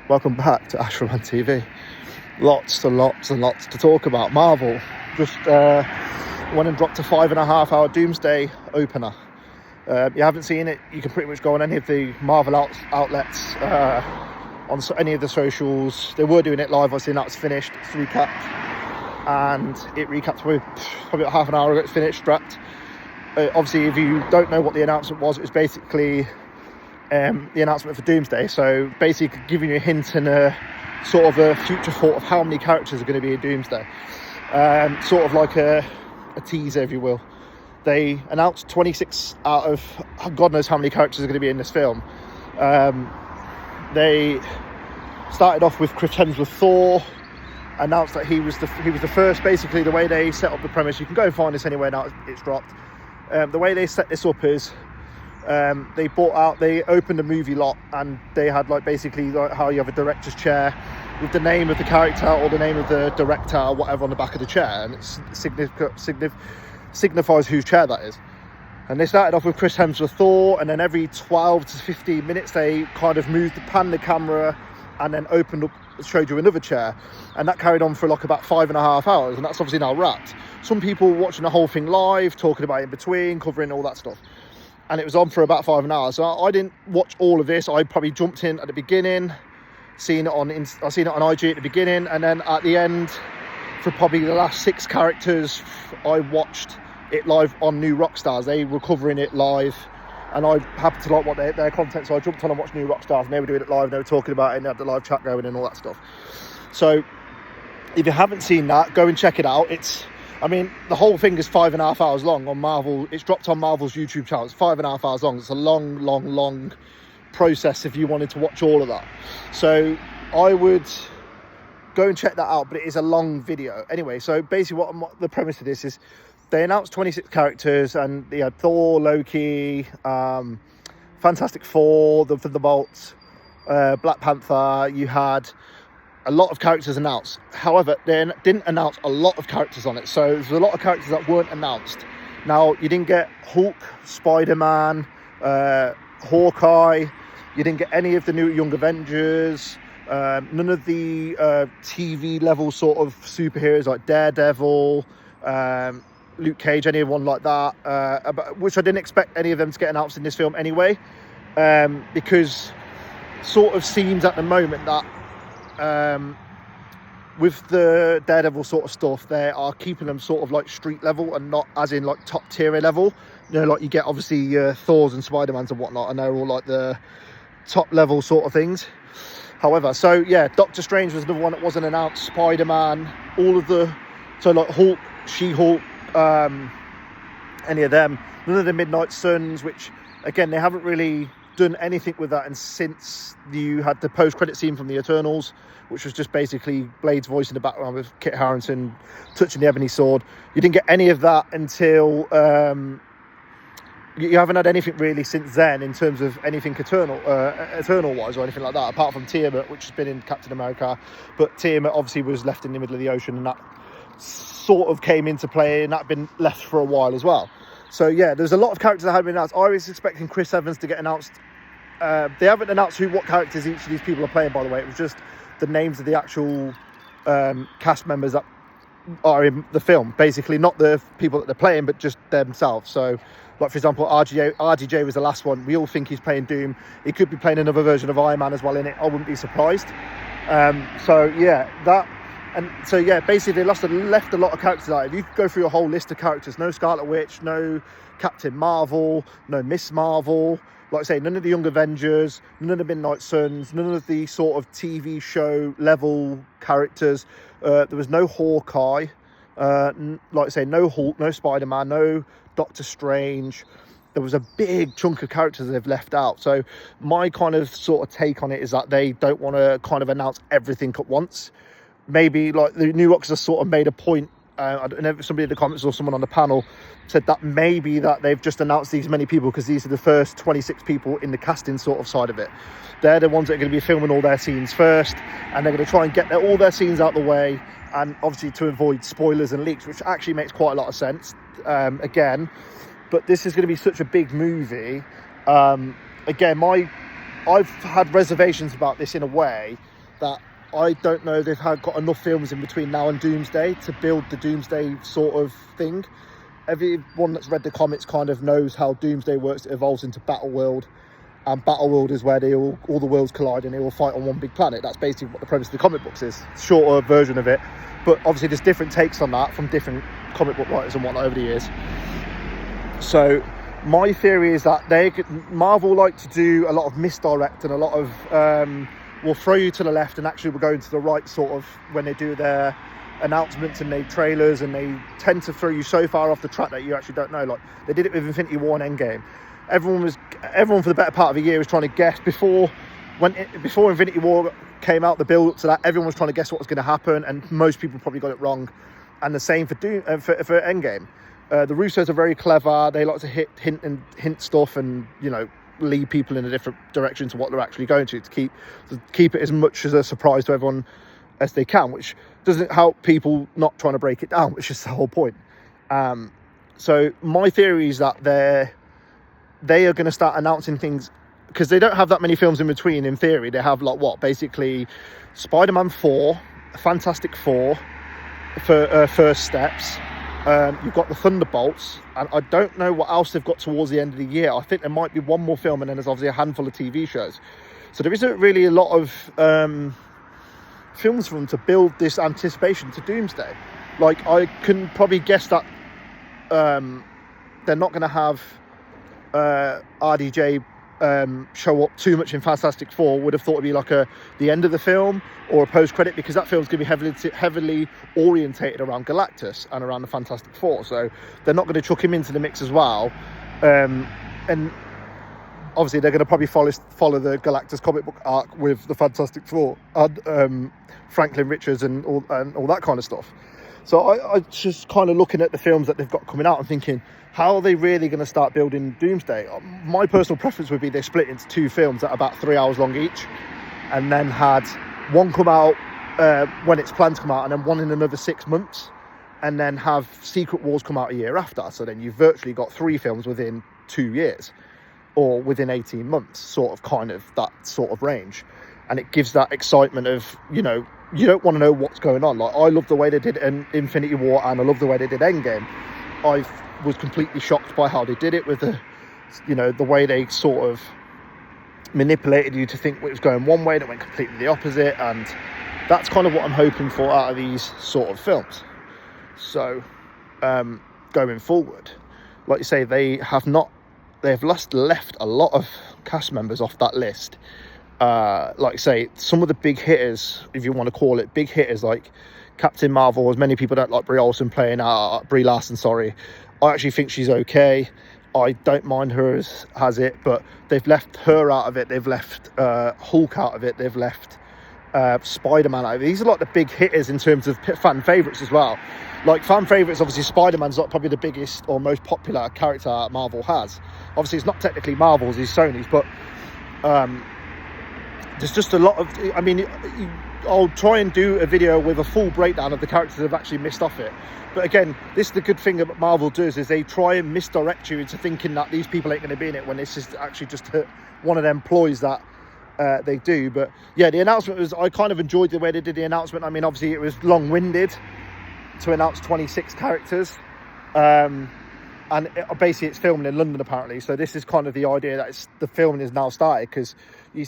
Welcome back to Ashraman TV. Lots and lots and lots to talk about. Marvel just went and dropped a 5.5 hour Doomsday opener. You haven't seen it, you can pretty much go on any of the Marvel outlets, on any of the socials. They were doing it live, obviously now it's finished, it's recapped, and it recapped with probably about half an hour ago. It's finished, wrapped. Obviously, if you don't know what the announcement was, it was basically the announcement for Doomsday. So basically giving you a hint and a sort of a future thought of how many characters are going to be in Doomsday. Sort of like a teaser, if you will. They announced 26 out of God knows how many characters are going to be in this film. They started off with Chris Hemsworth Thor, announced that he was the first. Basically, the way they set up the premise, you can go and find this anywhere now it's dropped. The way they set this up is they opened a movie lot, and they had like basically like how you have a director's chair with the name of the character or the name of the director or whatever on the back of the chair, and it signifies whose chair that is. And they started off with Chris Hemsworth Thor, and then every 12 to 15 minutes they kind of panned the camera and then opened up, showed you another chair, and that carried on for like about 5.5 hours, and that's obviously now wrapped. Some people watching the whole thing live, talking about it in between, covering all that stuff, and it was on for about 5 hours. So I didn't watch all of this. I probably jumped in at the beginning, I seen it on IG at the beginning, and then at the end, for probably the last 6 characters, I watched it live on New Rockstars. They were covering it live, and I happened to like what their content, so I jumped on and watched New Rockstars, and they were doing it live, and they were talking about it, and they had the live chat going and all that stuff. So if you haven't seen that, go and check it out. The whole thing is 5.5 hours long on Marvel. It's dropped on Marvel's YouTube channel. It's 5.5 hours long. It's a long process if you wanted to watch all of that. So I would go and check that out, but it is a long video. Anyway, so basically what the premise of this is, they announced 26 characters, and they had Thor, Loki, Fantastic Four, the Thunderbolts, Black Panther. You had a lot of characters announced. However, they didn't announce a lot of characters on it. So there's a lot of characters that weren't announced. Now, you didn't get Hulk, Spider-Man, Hawkeye. You didn't get any of the new Young Avengers. None of the TV level sort of superheroes like Daredevil, Luke Cage, anyone like that, which I didn't expect any of them to get announced in this film anyway, because sort of seems at the moment that with the Daredevil sort of stuff, they are keeping them sort of like street level and not as in like top tier level. You know, like you get obviously Thors and Spider-Mans and whatnot, and they're all like the top level sort of things. However, so yeah, Doctor Strange was another one that wasn't announced, Spider-Man, so like Hulk, She-Hulk, any of them. None of the Midnight Suns, which again, they haven't really done anything with that, and since you had the post-credit scene from the Eternals, which was just basically Blade's voice in the background with Kit Harington touching the ebony sword, you didn't get any of that until you haven't had anything really since then in terms of anything Eternal wise or anything like that, apart from Tiamat, which has been in Captain America. But Tiamat obviously was left in the middle of the ocean, and that sort of came into play, and that been left for a while as well. So yeah, there's a lot of characters that have been announced. I was expecting Chris Evans to get announced. They haven't announced what characters each of these people are playing, by the way. It was just the names of the actual cast members that are in the film, basically not the people that they're playing, but just themselves. So like, for example, RDJ was the last one. We all think he's playing Doom. He could be playing another version of Iron Man as well in it. I wouldn't be surprised. Basically they left a lot of characters out. If you could go through a whole list of characters, no Scarlet Witch, no Captain Marvel, no Miss Marvel, like I say, none of the Young Avengers, none of the Midnight Suns, none of the sort of TV show level characters. There was no Hawkeye, like I say, no Hulk, no Spider-Man, no Doctor Strange. There was a big chunk of characters they've left out. So my kind of sort of take on it is that they don't want to kind of announce everything at once. Maybe like the New Rockstars sort of made a point. I don't know if somebody in the comments or someone on the panel said that maybe that they've just announced these many people because these are the first 26 people in the casting sort of side of it. They're the ones that are going to be filming all their scenes first, and they're going to try and get all their scenes out the way, and obviously to avoid spoilers and leaks, which actually makes quite a lot of sense. Again, but this is going to be such a big movie. I've had reservations about this in a way, that I don't know they've got enough films in between now and Doomsday to build the Doomsday sort of thing. Everyone that's read the comics kind of knows how Doomsday works. It evolves into Battleworld, and Battleworld is where all the worlds collide and they all fight on one big planet. That's basically what the premise of the comic books is. Shorter version of it, but obviously there's different takes on that from different comic book writers and whatnot over the years. So my theory is that Marvel like to do a lot of misdirect and a lot of will throw you to the left and actually will go into the right sort of when they do their announcements and their trailers, and they tend to throw you so far off the track that you actually don't know. Like they did it with Infinity War and Endgame. Everyone for the better part of a year was trying to guess before Infinity War came out, the build up to that, everyone was trying to guess what was going to happen, and most people probably got it wrong. And the same for Endgame. The Russos are very clever. They like to hint stuff and, you know, lead people in a different direction to what they're actually going to keep it as much as a surprise to everyone as they can, which doesn't help people not trying to break it down, which is the whole point. So my theory is that they are going to start announcing things, because they don't have that many films in between. In theory, they have basically Spider-Man 4, Fantastic Four for first steps. You've got the Thunderbolts, and I don't know what else they've got towards the end of the year. I think there might be one more film, and then there's obviously a handful of TV shows. So there isn't really a lot of films for them to build this anticipation to Doomsday. Like, I can probably guess that they're not going to have RDJ show up too much in Fantastic Four. Would have thought it'd be like the end of the film or a post-credit, because that film's going to be heavily orientated around Galactus and around the Fantastic Four. So they're not going to chuck him into the mix as well. And obviously they're going to probably follow the Galactus comic book arc with the Fantastic Four and Franklin Richards and all that kind of stuff. So I just kind of looking at the films that they've got coming out and thinking, how are they really going to start building Doomsday? My personal preference would be they split into two films that are about 3 hours long each, and then had one come out when it's planned to come out, and then one in another 6 months, and then have Secret Wars come out a year after. So then you've virtually got 3 films within 2 years, or within 18 months, sort of kind of that sort of range. And it gives that excitement of, you know, you don't want to know what's going on. Like, I love the way they did in Infinity War, and I love the way they did Endgame. I was completely shocked by how they did it with the way they sort of manipulated you to think it was going one way and it went completely the opposite. And that's kind of what I'm hoping for out of these sort of films. So going forward, like you say, they've left a lot of cast members off that list. Like I say, some of the big hitters, if you want to call it big hitters, like Captain Marvel, as many people don't like Brie Larson. I actually think she's okay. I don't mind her as it, but they've left her out of it. They've left Hulk out of it. They've left Spider-Man out of it. These are like the big hitters in terms of fan favourites as well. Like, fan favourites, obviously Spider-Man's like probably the biggest or most popular character Marvel has. Obviously it's not technically Marvel's, it's Sony's, but there's just a lot of, I mean, I'll try and do a video with a full breakdown of the characters that have actually missed off it. But again, this is the good thing that Marvel does, is they try and misdirect you into thinking that these people ain't going to be in it, when this is actually just one of them ploys that they do. But yeah, the announcement was, I kind of enjoyed the way they did the announcement. I mean, obviously it was long-winded to announce 26 characters. And basically it's filming in London apparently, so this is kind of the idea that the filming is now started, because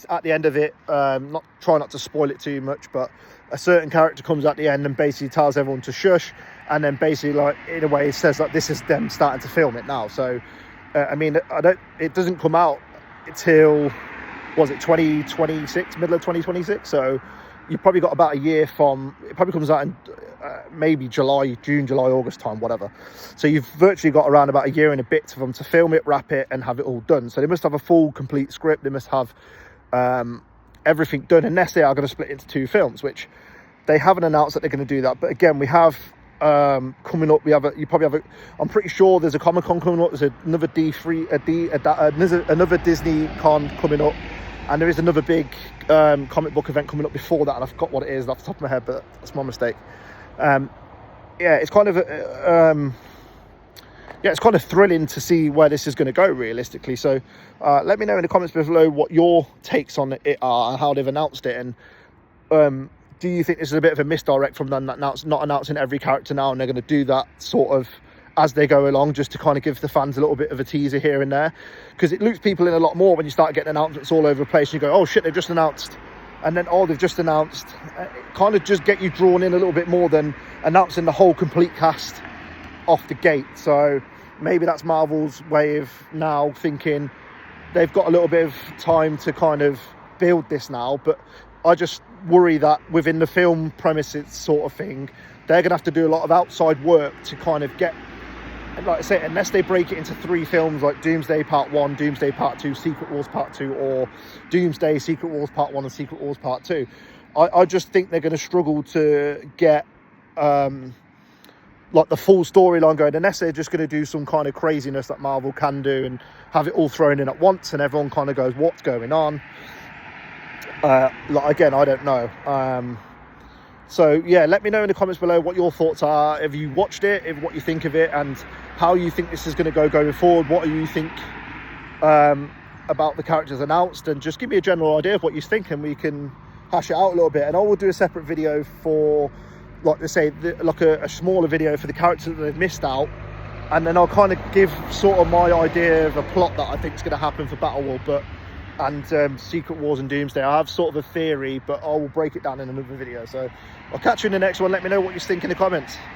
at the end of it, try not to spoil it too much, but a certain character comes at the end and basically tells everyone to shush, and then basically, like, in a way, says that this is them starting to film it now. So I mean, it doesn't come out until, was it 2026, middle of 2026? So you've probably got about a year from, it probably comes out in maybe June, July, August time, whatever. So you've virtually got around about a year and a bit for them to film it, wrap it, and have it all done. So they must have a full, complete script. They must have everything done, unless they are going to split into 2 films, which they haven't announced that they're going to do that. But again, we have coming up, I'm pretty sure there's a Comic-Con coming up, there's another another Disney Con coming up, and there is another big comic book event coming up before that, and I forgot what it is off the top of my head, but that's my mistake. It's kind of it's kind of thrilling to see where this is going to go realistically. So let me know in the comments below what your takes on it are, and how they've announced it, and Do you think this is a bit of a misdirect from them, that not announcing every character now, and they're going to do that sort of as they go along, just to kind of give the fans a little bit of a teaser here and there? Because it loops people in a lot more when you start getting announcements all over the place and you go, oh shit, they've just announced, and then oh, they've just announced. It kind of just get you drawn in a little bit more than announcing the whole complete cast off the gate. So maybe that's Marvel's way of now thinking they've got a little bit of time to kind of build this now. But I just worry that within the film premises sort of thing, they're going to have to do a lot of outside work to kind of get, like I say, unless they break it into 3 films like Doomsday Part 1, Doomsday Part 2, Secret Wars Part 2, or Doomsday, Secret Wars Part 1 and Secret Wars Part 2. I just think they're going to struggle to get like the full storyline going, unless they're just going to do some kind of craziness that Marvel can do and have it all thrown in at once and everyone kind of goes, what's going on? Like, again, I don't know. So yeah, let me know in the comments below what your thoughts are. Have you watched it? What you think of it, and how you think this is going to go going forward? What do you think about the characters announced? And just give me a general idea of what you think, and we can hash it out a little bit. And I will do a separate video for, like they say, like a smaller video for the characters that they've missed out, and then I'll kind of give sort of my idea of a plot that I think is going to happen for Battleworld, and Secret Wars and Doomsday. I have sort of a theory, but I will break it down in another video. So I'll catch you in the next one. Let me know what you think in the comments.